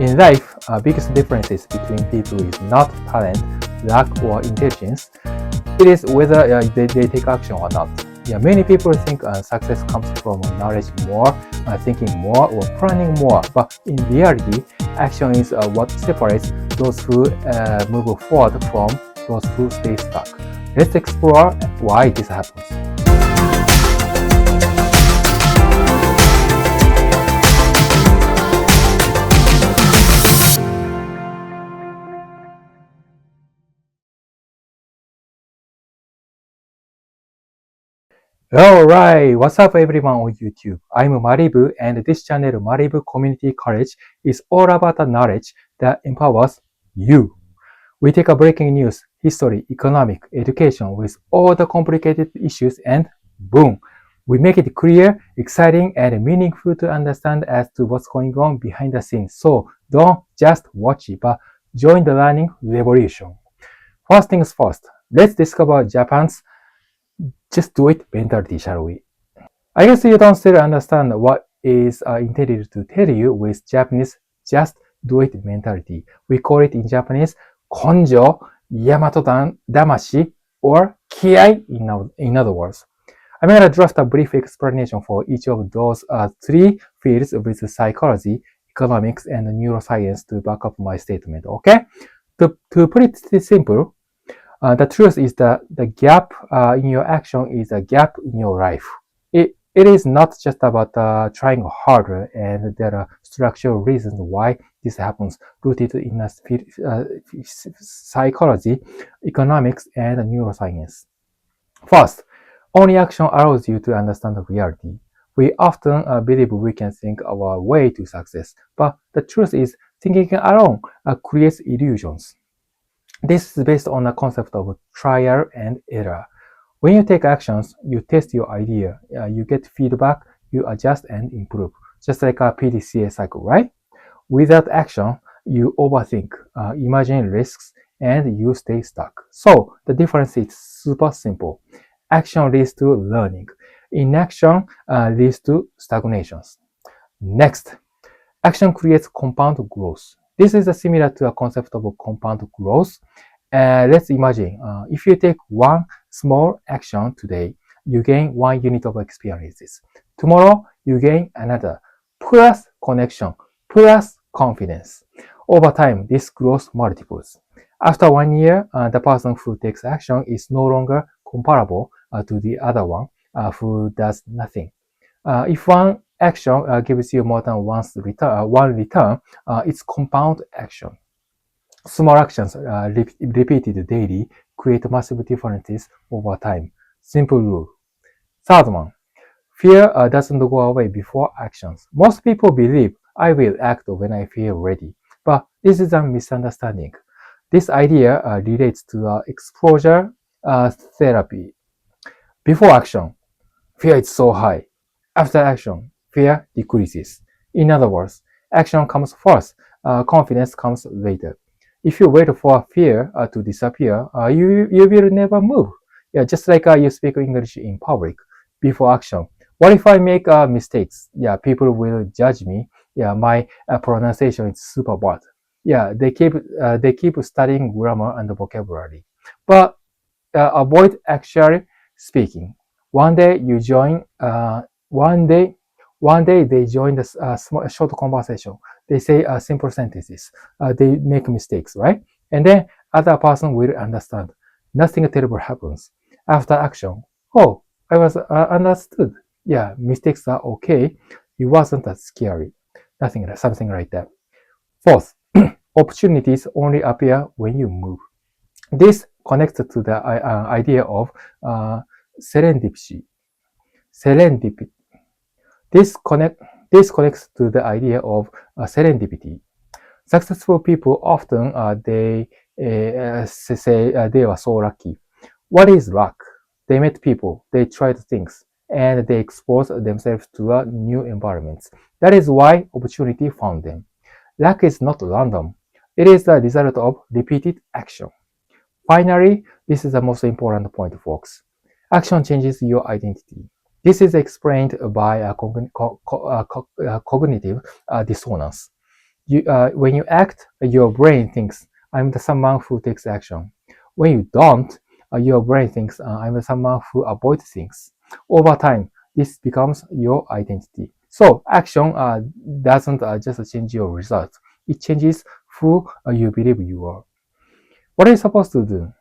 In life, biggest differences between people is not talent, luck, or intelligence. It is whether they take action or not. Yeah, many people think success comes from knowledge more, thinking more, or planning more. But in reality, action is what separates those who move forward from those who stay stuck. Let's explore why this happens. Alright, what's up everyone on YouTube? I'm MALIBU and this channel MALIBU Community College is all about the knowledge that empowers you. We take a breaking news, history, economic, education with all the complicated issues and boom, we make it clear, exciting and meaningful to understand as to what's going on behind the scenes. So don't just watch it, but join the learning revolution. First things first, let's discover Japan's just do it mentality, shall we? I guess you don't still understand what is intended to tell you with Japanese just do it mentality. We call it in Japanese konjo, yamato damashi, or kiai in other words. I'm going to draft a brief explanation for each of those three fields with psychology, economics, and neuroscience to back up my statement, okay? To put it simple, the truth is that the gap in your action is a gap in your life. It is not just about trying harder, and there are structural reasons why this happens, rooted in psychology, economics, and neuroscience. First, only action allows you to understand the reality. We often believe we can think our way to success, but the truth is thinking alone creates illusions. This is based on the concept of trial and error. When you take actions, you test your idea, you get feedback, you adjust and improve, just like a PDCA cycle, right? Without action, you overthink, imagine risks, and you stay stuck. So the difference is super simple. Action leads to learning. Inaction leads to stagnations. Next, action creates compound growth. This is similar to a concept of compound growth. Let's imagine if you take one small action today, you gain 1 unit of experiences. Tomorrow, you gain another, plus connection, plus confidence. Over time, this grows multiples. After 1 year, the person who takes action is no longer comparable to the other one who does nothing. If one action gives you more than one return, it's compound action. Small actions repeated daily create massive differences over time. Simple rule. Third one, fear doesn't go away before actions. Most people believe I will act when I feel ready, but this is a misunderstanding. This idea relates to exposure therapy. Before action, fear is so high. After action, fear decreases. In other words, action comes first, confidence comes later. If you wait for fear to disappear, you will never move. Yeah, just like you speak English in public before action. What if I make mistakes? Yeah, people will judge me. Yeah, my pronunciation is super bad. Yeah, they keep studying grammar and vocabulary, but avoid actually speaking. One day you join. One day they join the short conversation. They say simple sentences. They make mistakes, right? And then other person will understand. Nothing terrible happens. After action, oh, I was understood. Yeah, mistakes are okay. It wasn't that scary. Something like that. Fourth, opportunities only appear when you move. This connects to the idea of serendipity. Serendipity. This connects to the idea of serendipity. Successful people often they say they were so lucky. What is luck? They met people, they tried things, and they exposed themselves to new environments. That is why opportunity found them. Luck is not random. It is the result of repeated action. Finally, this is the most important point, folks. Action changes your identity. This is explained by cognitive dissonance. When you act, your brain thinks, I'm the someone who takes action. When you don't, your brain thinks, I'm the someone who avoids things. Over time, this becomes your identity. So action doesn't just change your results. It changes who you believe you are. What are you supposed to do?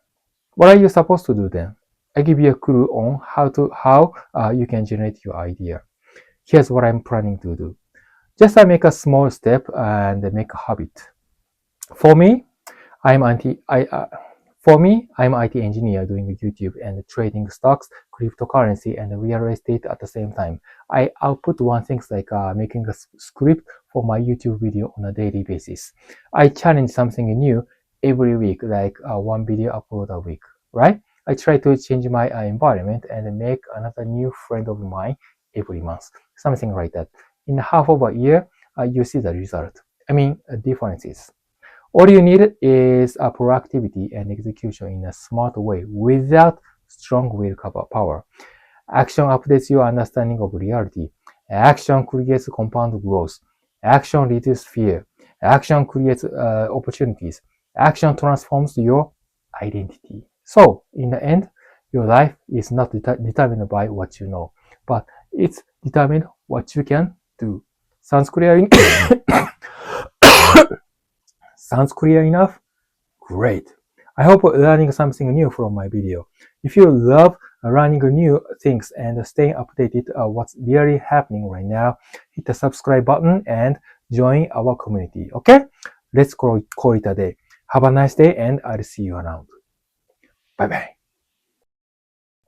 What are you supposed to do then? I give you a clue on how you can generate your idea. Here's what I'm planning to do. Just make a small step and make a habit. For me, I'm anti I for me, I'm IT engineer doing YouTube and trading stocks, cryptocurrency, and real estate at the same time. I output one things like making a script for my YouTube video on a daily basis. I challenge something new every week, like one video upload a week, right? I try to change my environment and make another new friend of mine every month, something like that. In half of a year, you see the result. I mean, differences. All you need is a proactivity and execution in a smart way without strong willpower. Action updates your understanding of reality. Action creates compound growth. Action reduces fear. Action creates opportunities. Action transforms your identity. So, in the end, your life is not determined by what you know, but it's determined what you can do. Sounds clear? Sounds clear enough? Great. I hope you're learning something new from my video. If you love learning new things and staying updated on what's really happening right now, hit the subscribe button and join our community. Okay? Let's call it a day. Have a nice day and I'll see you around. Bye bye.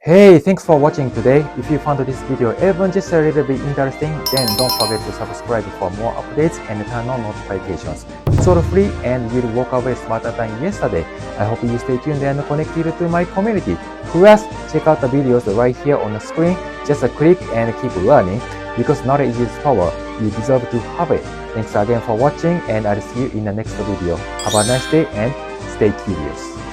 Hey, thanks for watching today. If you found this video even just a little bit interesting, then don't forget to subscribe for more updates and turn on notifications. It's all free and will walk away smarter than yesterday. I hope you stay tuned and connected to my community. Plus, check out the videos right here on the screen. Just click and keep learning because knowledge is power. You deserve to have it. Thanks again for watching and I'll see you in the next video. Have a nice day and stay curious.